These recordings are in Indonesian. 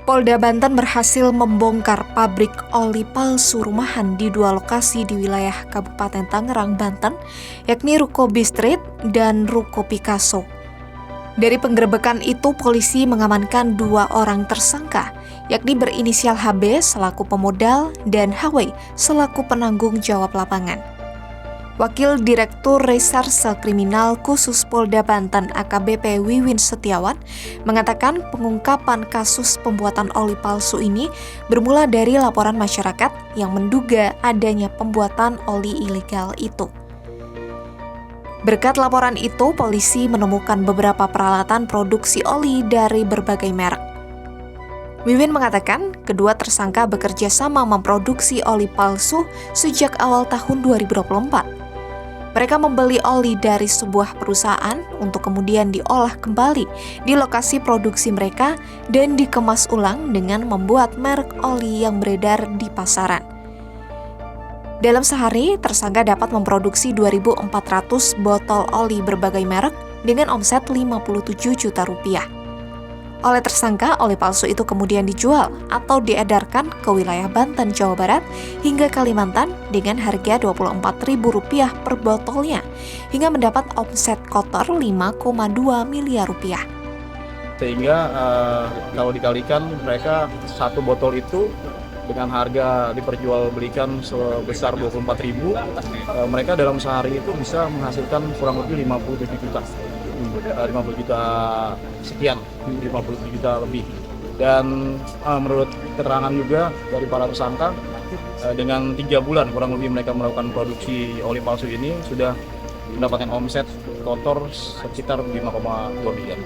Polda Banten berhasil membongkar pabrik oli palsu rumahan di 2 lokasi di wilayah Kabupaten Tangerang, Banten, yakni Ruko Bistrit dan Ruko Picasso. Dari penggerebekan itu, polisi mengamankan 2 orang tersangka, yakni berinisial HB selaku pemodal dan HW selaku penanggung jawab lapangan. Wakil Direktur Reserse Kriminal Khusus Polda Banten AKBP Wiwin Setiawan mengatakan pengungkapan kasus pembuatan oli palsu ini bermula dari laporan masyarakat yang menduga adanya pembuatan oli ilegal itu. Berkat laporan itu, polisi menemukan beberapa peralatan produksi oli dari berbagai merek. Wiwin mengatakan kedua tersangka bekerja sama memproduksi oli palsu sejak awal tahun 2024. Mereka membeli oli dari sebuah perusahaan untuk kemudian diolah kembali di lokasi produksi mereka dan dikemas ulang dengan membuat merek oli yang beredar di pasaran. Dalam sehari, tersangka dapat memproduksi 2.400 botol oli berbagai merek dengan omset 57 juta rupiah. Oleh tersangka, oli palsu itu kemudian dijual atau diedarkan ke wilayah Banten, Jawa Barat, hingga Kalimantan dengan harga Rp24.000 per botolnya, hingga mendapat omset kotor 5,2 miliar rupiah. Sehingga kalau dikalikan mereka satu botol itu dengan harga diperjualbelikan sebesar 24.000, mereka dalam sehari itu bisa menghasilkan kurang lebih 57 juta. 50 juta sekian, 50 juta lebih. Dan menurut keterangan juga dari para tersangka, dengan 3 bulan kurang lebih mereka melakukan produksi oli palsu ini sudah mendapatkan omset kotor sekitar 5,2 miliar.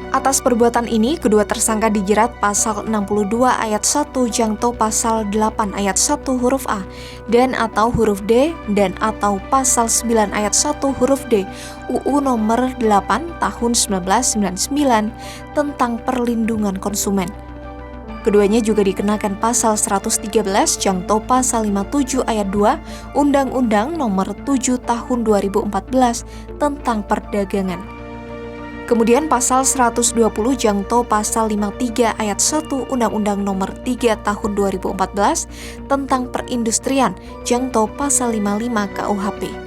Atas perbuatan ini, kedua tersangka dijerat pasal 62 ayat 1 jangto pasal 8 ayat 1 huruf A dan atau huruf D dan atau pasal 9 ayat 1 huruf D UU nomor 8 tahun 1999 tentang perlindungan konsumen. Keduanya juga dikenakan pasal 113 jangto pasal 57 ayat 2 Undang-Undang nomor 7 tahun 2014 tentang perdagangan. Kemudian pasal 120 jangto pasal 53 ayat 1 Undang-Undang nomor 3 tahun 2014 tentang perindustrian jangto pasal 55 KUHP.